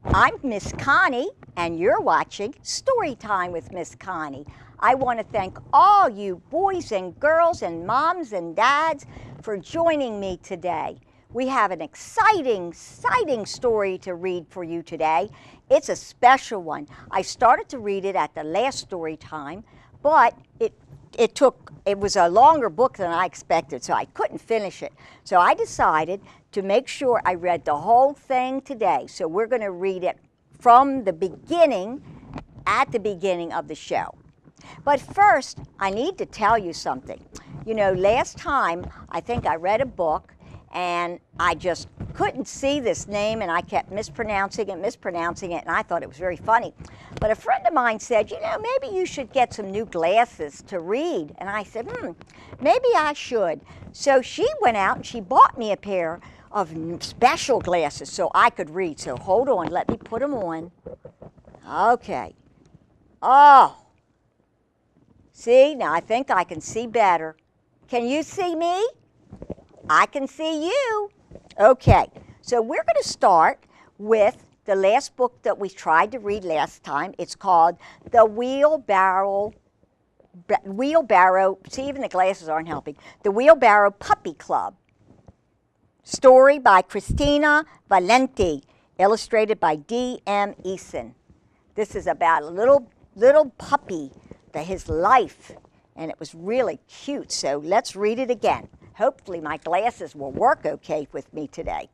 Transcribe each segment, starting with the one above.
I'm Miss Connie, and you're watching Storytime with Miss Connie. I want to thank all you boys and girls and moms and dads for joining me today. We have an exciting story to read for you today. It's a special one. I started to read it at the last story time, but it was a longer book than I expected, so I couldn't finish it. So I decided to make sure I read the whole thing today. So we're going to read it from the beginning, at the beginning of the show. But first, I need to tell you something. You know, last time I think I read a book and I just couldn't see this name and I kept mispronouncing it, and I thought it was very funny. But a friend of mine said, you know, maybe you should get some new glasses to read. And I said, maybe I should. So she went out and she bought me a pair of special glasses so I could read. So hold on, let me put them on. Okay. Oh. See, now I think I can see better. Can you see me? I can see you. Okay, so we're going to start with the last book that we tried to read last time. It's called The Wheelbarrow, see, even the glasses aren't helping. The Wheelbarrow Puppy Club. Story by Christina Valenti, illustrated by D.M. Eason. This is about a little puppy, his life, and it was really cute. So let's read it again. Hopefully my glasses will work okay with me today.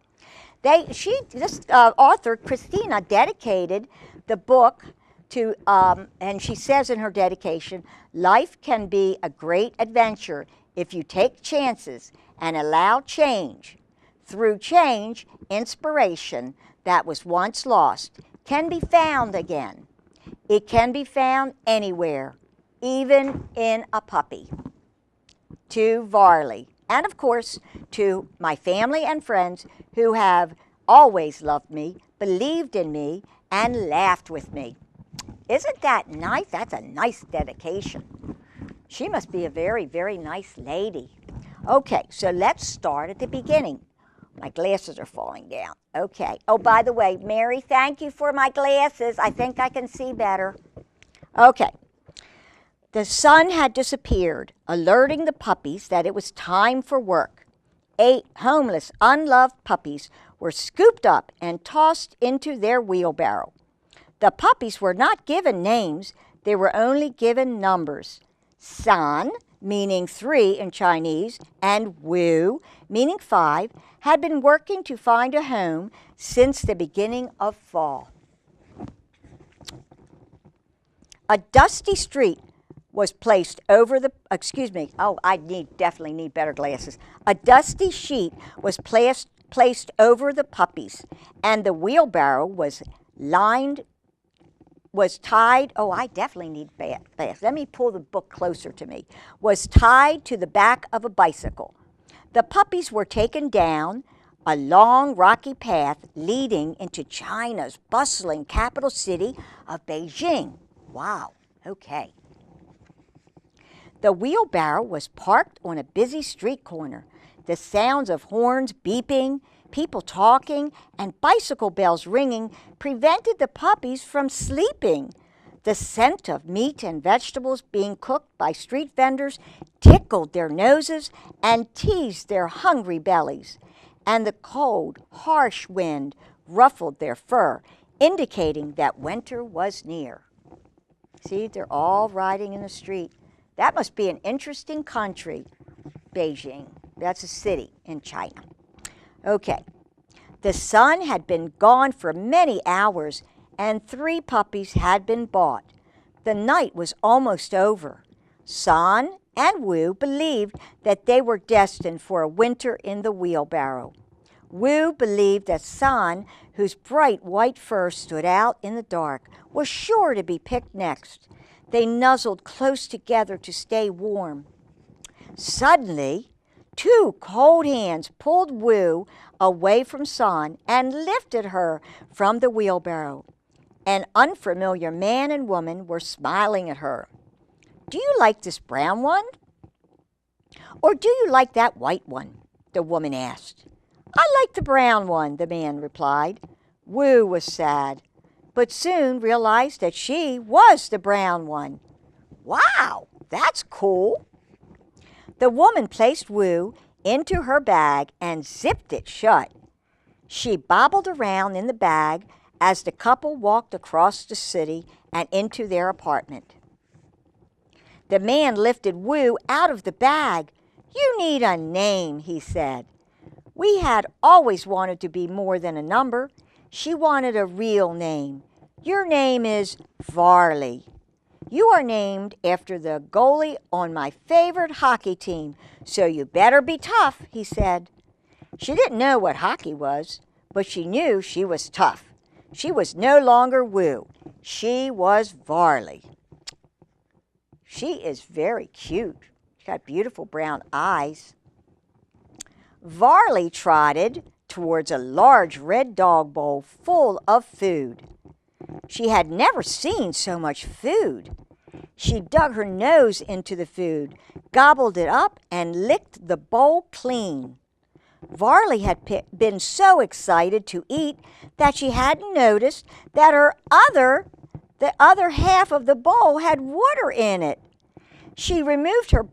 This author, Christina, dedicated the book to, and she says in her dedication, life can be a great adventure if you take chances and allow change. Through change, inspiration that was once lost can be found again. It can be found anywhere, even in a puppy. To Varley. And of course, to my family and friends who have always loved me, believed in me, and laughed with me. Isn't that nice? That's a nice dedication. She must be a very, very nice lady. Okay, so let's start at the beginning. My glasses are falling down. Okay. Oh, by the way, Mary, thank you for my glasses. I think I can see better. Okay. The sun had disappeared, alerting the puppies that it was time for work. 8 homeless, unloved puppies were scooped up and tossed into their wheelbarrow. The puppies were not given names, they were only given numbers. San, meaning 3 in Chinese, and Wu, meaning 5, had been working to find a home since the beginning of fall. A dusty street was placed over the, definitely need better glasses. A dusty sheet was placed over the puppies, and the wheelbarrow was tied, I definitely need glasses. Let me pull the book closer to me. Was tied to the back of a bicycle. The puppies were taken down a long rocky path leading into China's bustling capital city of Beijing. Wow, okay. The wheelbarrow was parked on a busy street corner. The sounds of horns beeping, people talking, and bicycle bells ringing prevented the puppies from sleeping. The scent of meat and vegetables being cooked by street vendors tickled their noses and teased their hungry bellies. And the cold, harsh wind ruffled their fur, indicating that winter was near. See, they're all riding in the street. That must be an interesting country, Beijing. That's a city in China. Okay. The sun had been gone for many hours, and 3 puppies had been bought. The night was almost over. San and Wu believed that they were destined for a winter in the wheelbarrow. Wu believed that San, whose bright white fur stood out in the dark, was sure to be picked next. They nuzzled close together to stay warm. Suddenly, 2 cold hands pulled Wu away from San and lifted her from the wheelbarrow. An unfamiliar man and woman were smiling at her. "Do you like this brown one? Or do you like that white one?" the woman asked. "I like the brown one," the man replied. Woo was sad, but soon realized that she was the brown one. Wow, that's cool. The woman placed Woo into her bag and zipped it shut. She bobbled around in the bag as the couple walked across the city and into their apartment. The man lifted Woo out of the bag. "You need a name," he said. We had always wanted to be more than a number. She wanted a real name. "Your name is Varley. You are named after the goalie on my favorite hockey team, so you better be tough," he said. She didn't know what hockey was, but she knew she was tough. She was no longer Woo. She was Varley. She is very cute. She's got beautiful brown eyes. Varley trotted towards a large red dog bowl full of food. She had never seen so much food. She dug her nose into the food, gobbled it up, and licked the bowl clean. Varley had been so excited to eat that she hadn't noticed that the other half of the bowl had water in it. She removed her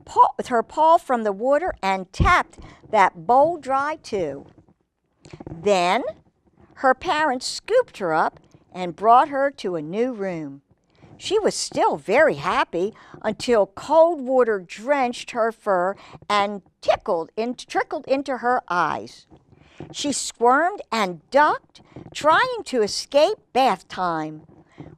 paw from the water and tapped that bowl dry too. Then her parents scooped her up and brought her to a new room. She was still very happy until cold water drenched her fur and trickled into her eyes. She squirmed and ducked, trying to escape bath time.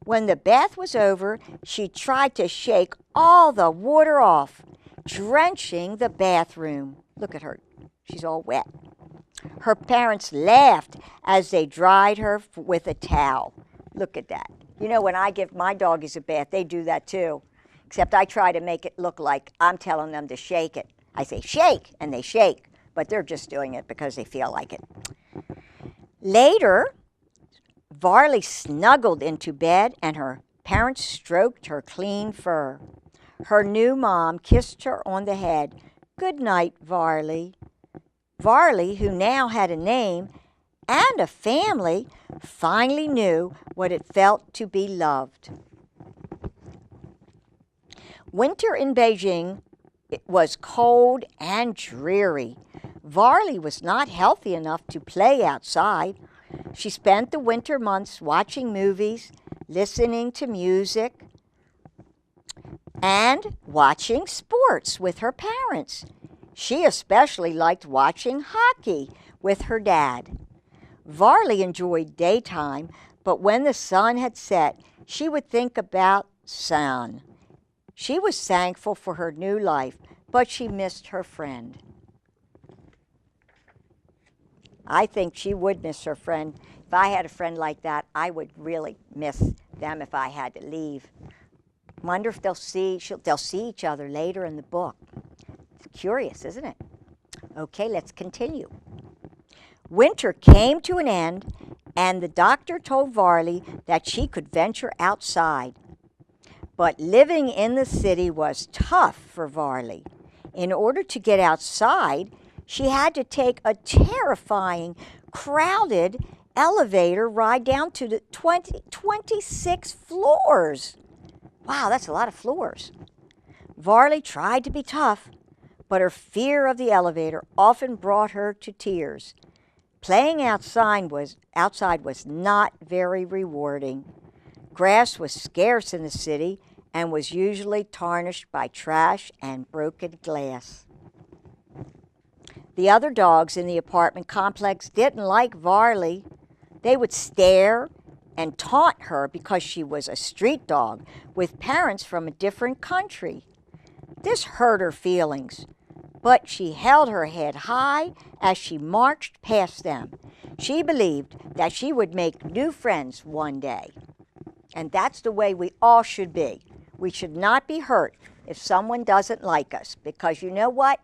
When the bath was over, she tried to shake all the water off, drenching the bathroom. Look at her. She's all wet. Her parents laughed as they dried her with a towel. Look at that. You know, when I give my doggies a bath, they do that too. Except I try to make it look like I'm telling them to shake it. I say, "Shake," and they shake. But they're just doing it because they feel like it. Later, Varley snuggled into bed and her parents stroked her clean fur. Her new mom kissed her on the head. "Good night, Varley." Varley, who now had a name and a family, finally knew what it felt to be loved. Winter in Beijing was cold and dreary. Varley was not healthy enough to play outside. She spent the winter months watching movies, listening to music, and watching sports with her parents. She especially liked watching hockey with her dad. Varley enjoyed daytime, but when the sun had set, she would think about San. She was thankful for her new life, but she missed her friend. I think she would miss her friend. If I had a friend like that, I would really miss them if I had to leave. Wonder if they'll see each other later in the book. It's curious, isn't it? Okay, let's continue. Winter came to an end, and the doctor told Varley that she could venture outside. But living in the city was tough for Varley. In order to get outside, she had to take a terrifying, crowded elevator ride down to the 26 floors. Wow, that's a lot of floors. Varley tried to be tough, but her fear of the elevator often brought her to tears. Playing outside was not very rewarding. Grass was scarce in the city and was usually tarnished by trash and broken glass. The other dogs in the apartment complex didn't like Varley. They would stare and taunt her because she was a street dog with parents from a different country. This hurt her feelings, but she held her head high as she marched past them. She believed that she would make new friends one day. And that's the way we all should be. We should not be hurt if someone doesn't like us, because you know what?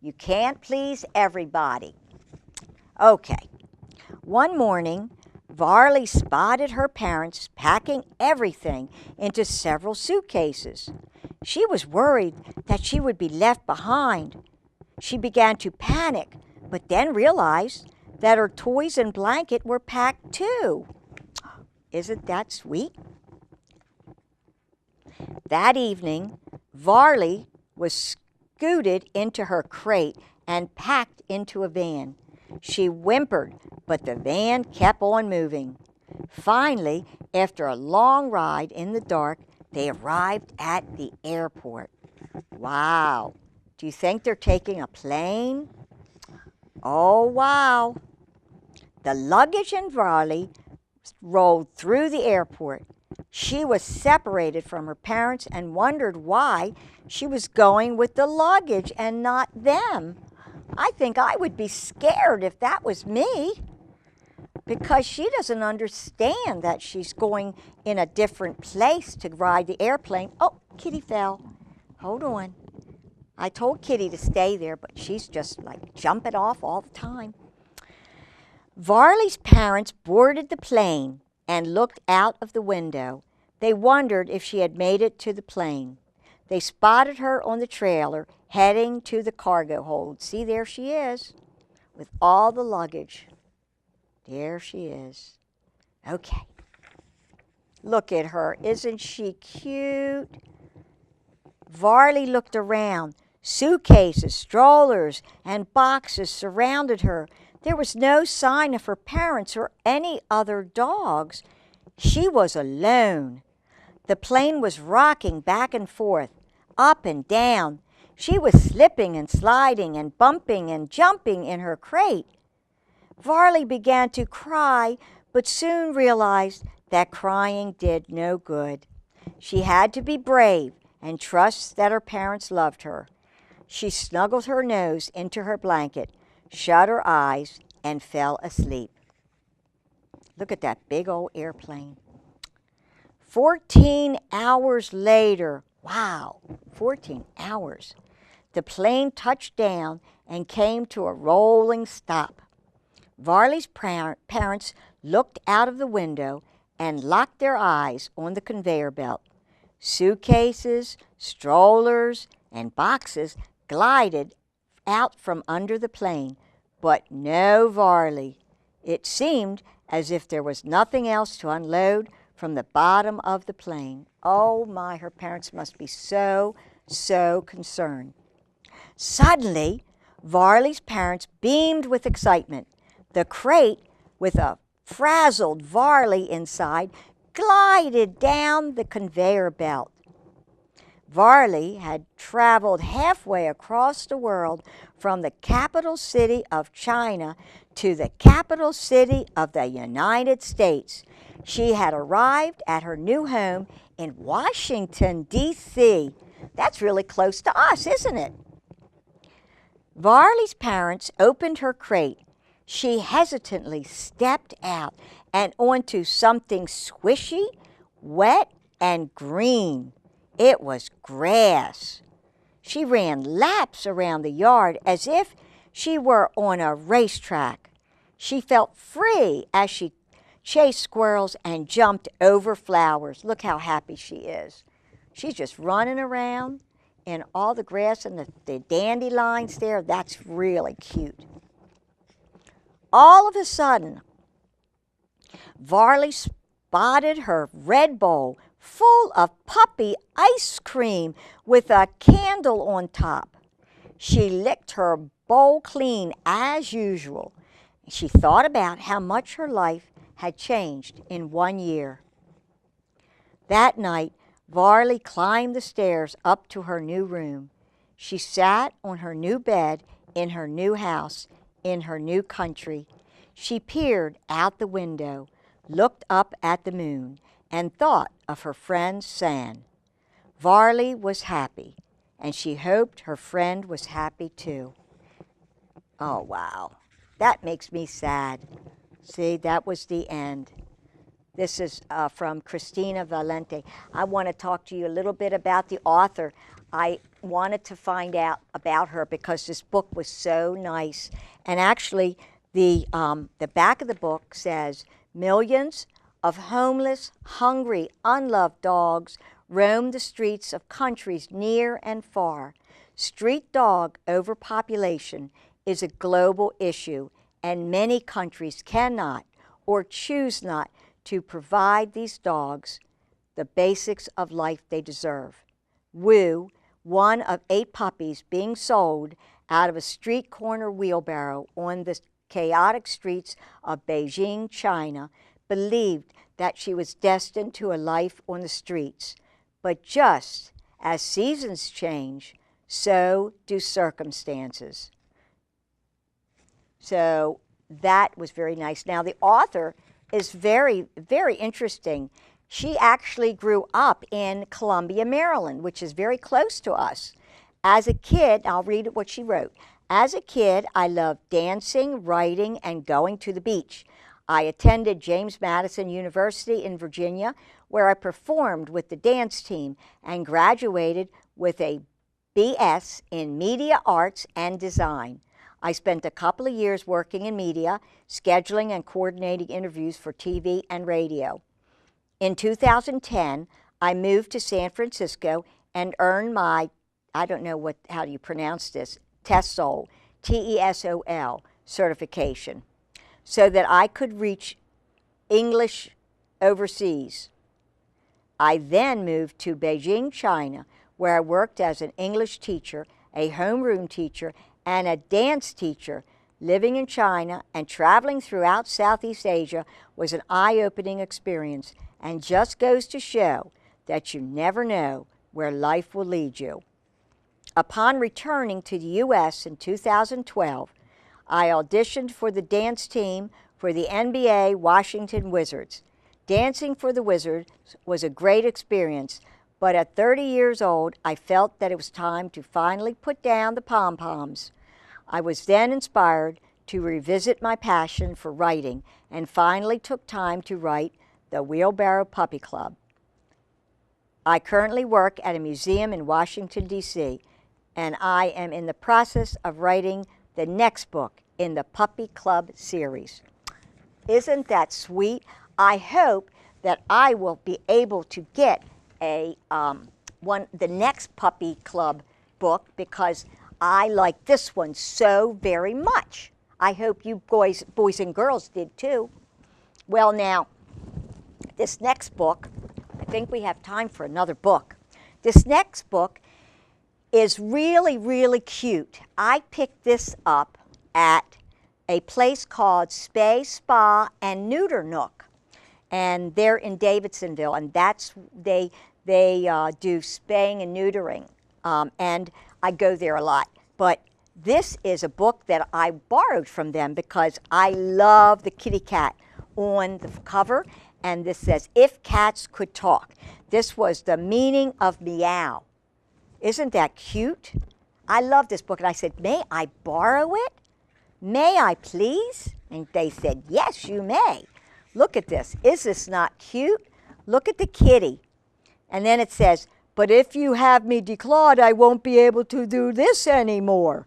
You can't please everybody. Okay. One morning, Varley spotted her parents packing everything into several suitcases. She was worried that she would be left behind. She began to panic, but then realized that her toys and blanket were packed too. Isn't that sweet? That evening, Varley was scooted into her crate and packed into a van. She whimpered, but the van kept on moving. Finally, after a long ride in the dark, they arrived at the airport. Wow! Do you think they're taking a plane? Oh, wow! The luggage and Varley rolled through the airport. She was separated from her parents and wondered why she was going with the luggage and not them. I think I would be scared if that was me, because she doesn't understand that she's going in a different place to ride the airplane. Oh, Kitty fell. Hold on. I told Kitty to stay there, but she's just like jumping off all the time. Varley's parents boarded the plane and looked out of the window. They wondered if she had made it to the plane. They spotted her on the trailer heading to the cargo hold. See, there she is with all the luggage. There she is. Okay. Look at her. Isn't she cute? Varley looked around. Suitcases, strollers, and boxes surrounded her. There was no sign of her parents or any other dogs. She was alone. The plane was rocking back and forth, up and down. She was slipping and sliding and bumping and jumping in her crate. Varley began to cry, but soon realized that crying did no good. She had to be brave and trust that her parents loved her. She snuggled her nose into her blanket, shut her eyes, and fell asleep. Look at that big old airplane. 14 hours later, wow, 14 hours, the plane touched down and came to a rolling stop. Varley's parents looked out of the window and locked their eyes on the conveyor belt. Suitcases, strollers, and boxes glided out from under the plane, but no Varley. It seemed as if there was nothing else to unload from the bottom of the plane. Oh my, her parents must be so concerned. Suddenly, Varley's parents beamed with excitement. The crate, with a frazzled Varley inside, glided down the conveyor belt. Varley had traveled halfway across the world from the capital city of China to the capital city of the United States. She had arrived at her new home in Washington, D.C. That's really close to us, isn't it? Varley's parents opened her crate. She hesitantly stepped out and onto something squishy, wet, and green. It was grass. She ran laps around the yard as if she were on a racetrack. She felt free as she chased squirrels and jumped over flowers. Look how happy she is. She's just running around in all the grass and the dandelions there. That's really cute. All of a sudden, Varley spotted her red bowl full of puppy ice cream with a candle on top. She licked her bowl clean as usual. She thought about how much her life had changed in 1 year. That night, Varley climbed the stairs up to her new room. She sat on her new bed in her new house, in her new country. She peered out the window, looked up at the moon, and thought of her friend San. Varley was happy, and she hoped her friend was happy too. Oh, wow. That makes me sad. See, that was the end. This is from Cristina Valente. I want to talk to you a little bit about the author. I wanted to find out about her because this book was so nice. And actually, the back of the book says, millions of homeless, hungry, unloved dogs roam the streets of countries near and far. Street dog overpopulation is a global issue, and many countries cannot or choose not to provide these dogs the basics of life they deserve. Wu, one of 8 puppies being sold out of a street corner wheelbarrow on the chaotic streets of Beijing, China, believed that she was destined to a life on the streets. But just as seasons change, so do circumstances. So that was very nice. Now, the author is very, very interesting. She actually grew up in Columbia, Maryland, which is very close to us. As a kid, I'll read what she wrote. As a kid, I loved dancing, writing, and going to the beach. I attended James Madison University in Virginia, where I performed with the dance team and graduated with a BS in Media Arts and Design. I spent a couple of years working in media, scheduling and coordinating interviews for TV and radio. In 2010, I moved to San Francisco and earned my, I don't know how do you pronounce this, TESOL, T-E-S-O-L certification, so that I could reach English overseas. I then moved to Beijing, China, where I worked as an English teacher, a homeroom teacher, and a dance teacher. Living in China and traveling throughout Southeast Asia was an eye-opening experience and just goes to show that you never know where life will lead you. Upon returning to the U.S. in 2012, I auditioned for the dance team for the NBA Washington Wizards. Dancing for the Wizards was a great experience, but at 30 years old, I felt that it was time to finally put down the pom-poms. I was then inspired to revisit my passion for writing and finally took time to write the Wheelbarrow Puppy Club. I currently work at a museum in Washington, D.C., and I am in the process of writing the next book in the Puppy Club series. Isn't that sweet? I hope that I will be able to get the next Puppy Club book because I like this one so very much. I hope you boys and girls did too. Well, now, this next book, I think we have time for another book. This next book is really, really cute. I picked this up at a place called Spay, Spa, and Neuter Nook. And they're in Davidsonville, and they do spaying and neutering. And I go there a lot. But this is a book that I borrowed from them because I love the kitty cat on the cover. And this says, "If Cats Could Talk." This was the meaning of meow. Isn't that cute? I love this book. And I said, "May I borrow it? May I please?" And they said, "Yes, you may." Look at this. Is this not cute? Look at the kitty. And then it says, "But if you have me declawed, I won't be able to do this anymore."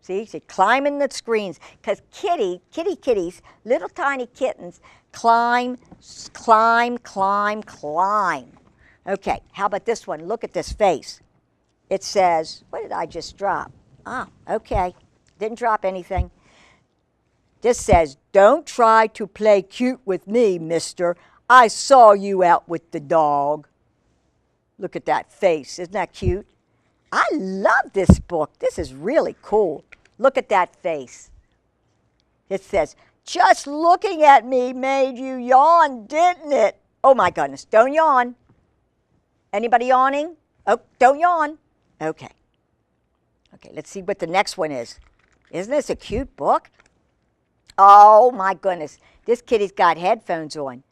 See, she's climbing the screens because kitties, little tiny kittens, climb. Okay, how about this one? Look at this face. It says, what did I just drop? Ah, okay, didn't drop anything. This says, "Don't try to play cute with me, mister. I saw you out with the dog." Look at that face. Isn't that cute? I love this book. This is really cool. Look at that face. It says, "Just looking at me made you yawn, didn't it?" Oh, my goodness. Don't yawn. Anybody yawning? Oh, don't yawn. Okay. Okay, let's see what the next one is. Isn't this a cute book? Oh, my goodness. This kitty's got headphones on.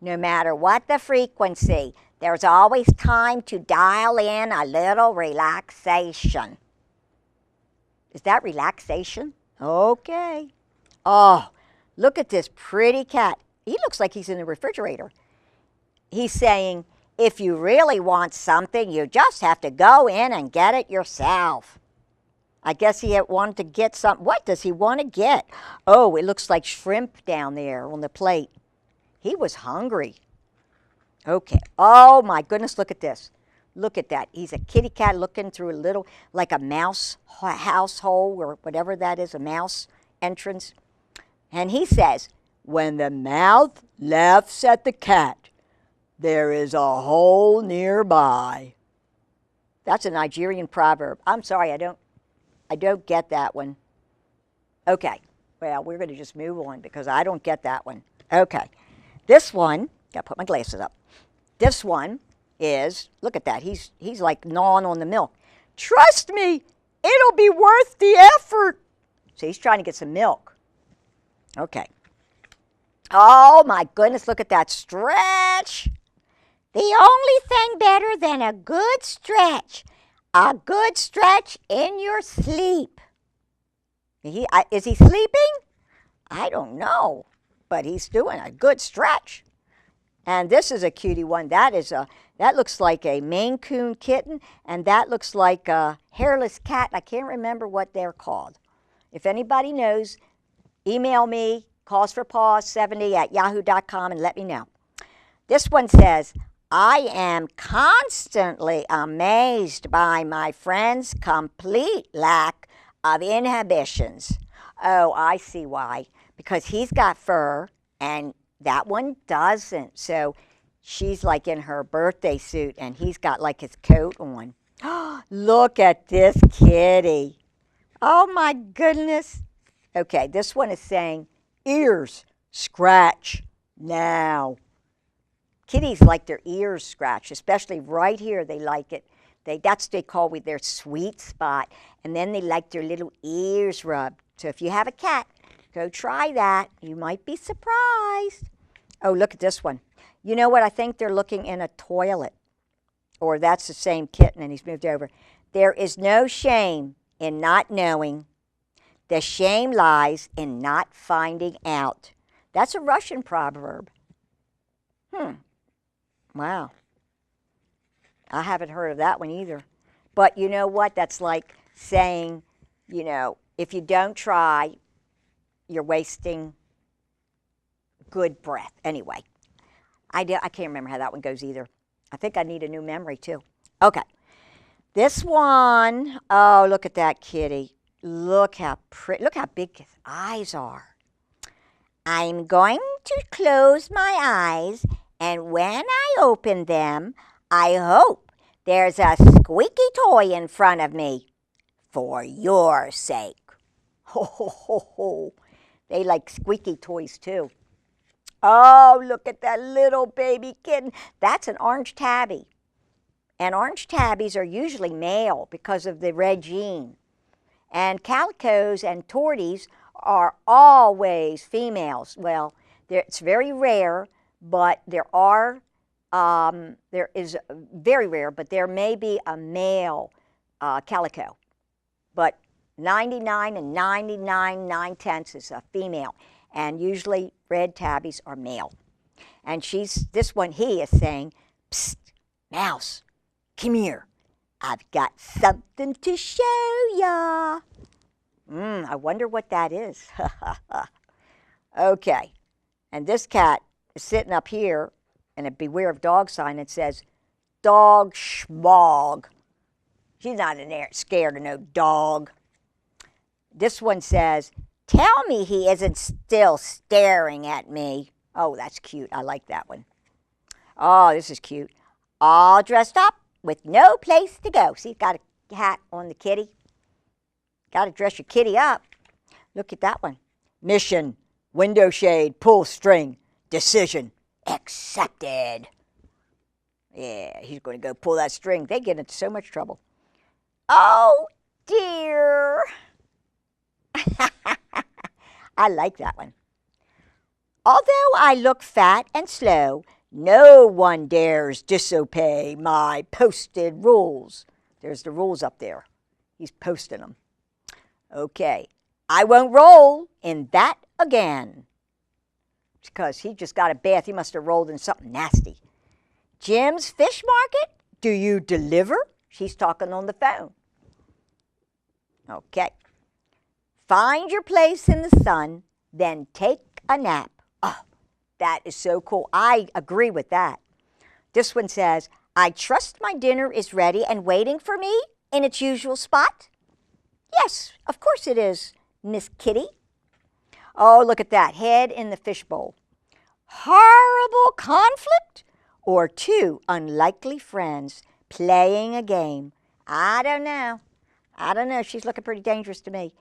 No matter what the frequency, there's always time to dial in a little relaxation. Is that relaxation? Okay. Oh, look at this pretty cat. He looks like he's in the refrigerator. He's saying, "If you really want something, you just have to go in and get it yourself." I guess he wanted to get something. What does he want to get? Oh, it looks like shrimp down there on the plate. He was hungry. Okay. Oh, my goodness, look at this. Look at that. He's a kitty cat looking through a little, like a mouse house hole or whatever that is, a mouse entrance. And he says, when the mouth laughs at the cat, there is a hole nearby. That's a Nigerian proverb. I'm sorry, I don't get that one. Okay, well, we're going to just move on because I don't get that one. Okay, this one, got to put my glasses up. This one is, look at that, he's like gnawing on the milk. Trust me, it'll be worth the effort. So he's trying to get some milk. Okay. Oh my goodness, look at that stretch. The only thing better than a good stretch in your sleep. Is he sleeping? I don't know, but he's doing a good stretch. And this is a cutie one. That looks like a Maine Coon kitten, and that looks like a hairless cat. I can't remember what they're called. If anybody knows, email me, callsforpaws70@yahoo.com, and let me know. This one says, I am constantly amazed by my friend's complete lack of inhibitions. Oh, I see why. Because he's got fur and that one doesn't. So she's like in her birthday suit and he's got like his coat on. Look at this kitty. Oh my goodness. Okay, this one is saying, ears scratch now. Kitties like their ears scratched, especially right here. They like it. That's what they call their sweet spot. And then they like their little ears rubbed. So if you have a cat, go try that. You might be surprised. Oh, look at this one. You know what? I think they're looking in a toilet. Or that's the same kitten and he's moved over. There is no shame in not knowing. The shame lies in not finding out. That's a Russian proverb. Wow. I haven't heard of that one either. But you know what? That's like saying, you know, if you don't try, you're wasting good breath. Anyway, I can't remember how that one goes either. I think I need a new memory too. Okay. This one, oh, look at that kitty. Look how pretty, look how big his eyes are. I'm going to close my eyes, and when I open them, I hope there's a squeaky toy in front of me for your sake. Ho, ho, ho, ho. They like squeaky toys too. Oh, look at that little baby kitten. That's an orange tabby. And orange tabbies are usually male because of the red gene. And calicos and torties are always females. Well, it's very rare, but there is very rare, but there may be a male calico. But 99 and 99.9 is a female. And usually red tabbies are male. And he is saying, psst, mouse, come here. I've got something to show ya. I wonder what that is. Okay. And this cat is sitting up here in a beware of dog sign that says, dog schmog. She's not in there scared of no dog. This one says, tell me he isn't still staring at me. Oh, that's cute. I like that one. Oh, this is cute. All dressed up with no place to go. See, got a hat on the kitty. Got to dress your kitty up. Look at that one. Mission, window shade, pull string, decision, accepted. Yeah, he's going to go pull that string. They get into so much trouble. Oh, dear. I like that one. Although I look fat and slow, no one dares disobey my posted rules. There's the rules up there. He's posting them. Okay. I won't roll in that again. Because he just got a bath. He must have rolled in something nasty. Jim's Fish Market, do you deliver? She's talking on the phone. Okay. Find your place in the sun, then take a nap. Oh, that is so cool. I agree with that. This one says, I trust my dinner is ready and waiting for me in its usual spot. Yes, of course it is, Miss Kitty. Oh, look at that, head in the fishbowl. Horrible conflict or two unlikely friends playing a game? I don't know. I don't know. She's looking pretty dangerous to me.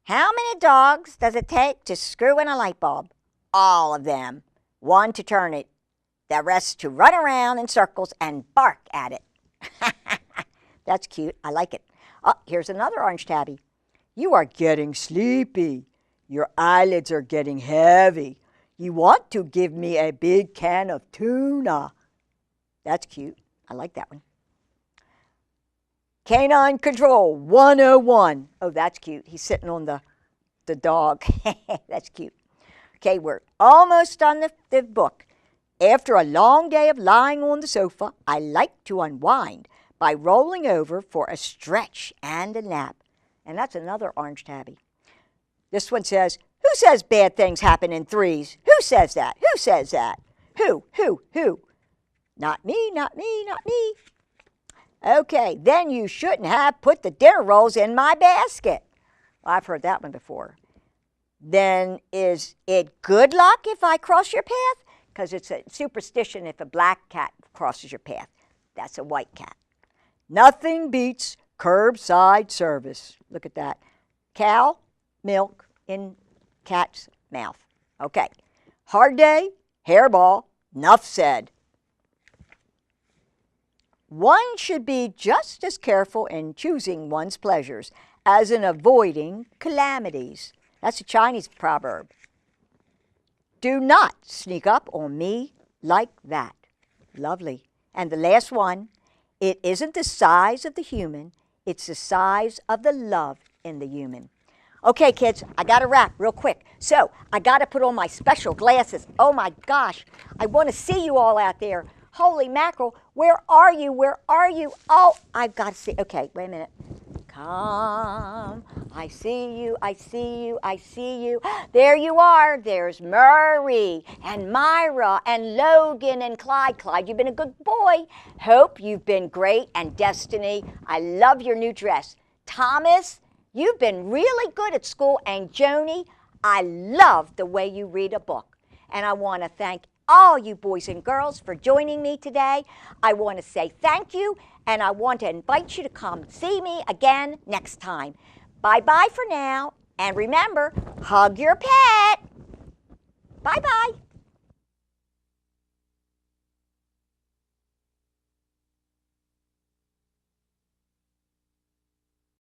How many dogs does it take to screw in a light bulb? All of them. One to turn it, the rest to run around in circles and bark at it. That's cute. I like it. Oh, here's another orange tabby. You are getting sleepy. Your eyelids are getting heavy. You want to give me a big can of tuna. That's cute. I like that one. Canine Control 101. Oh, that's cute. He's sitting on the dog. That's cute. Okay, we're almost on the book. After a long day of lying on the sofa, I like to unwind by rolling over for a stretch and a nap. And that's another orange tabby. This one says, who says bad things happen in threes? Who says that? Who says that? Who? Not me, not me, not me. Okay, then you shouldn't have put the dinner rolls in my basket. Well, I've heard that one before. Then is it good luck if I cross your path? Because it's a superstition if a black cat crosses your path. That's a white cat. Nothing beats curbside service. Look at that. Cow milk in cat's mouth. Okay. Hard day, hairball, nuff said. One should be just as careful in choosing one's pleasures as in avoiding calamities. That's a Chinese proverb. Do not sneak up on me like that. Lovely. And the last one, it isn't the size of the human, it's the size of the love in the human. Okay, kids, I got to wrap real quick. So I got to put on my special glasses. Oh, my gosh. I want to see you all out there. Holy mackerel. Where are you? Where are you? Oh, I've got to see. Okay, wait a minute. Come. I see you. I see you. I see you. There you are. There's Murray and Myra and Logan and Clyde. Clyde, you've been a good boy. Hope you've been great. And Destiny, I love your new dress. Thomas, you've been really good at school. And Joni, I love the way you read a book. And I want to thank all you boys and girls for joining me today. I want to say thank you, and I want to invite you to come see me again next time. Bye-bye for now, and remember, hug your pet. Bye-bye.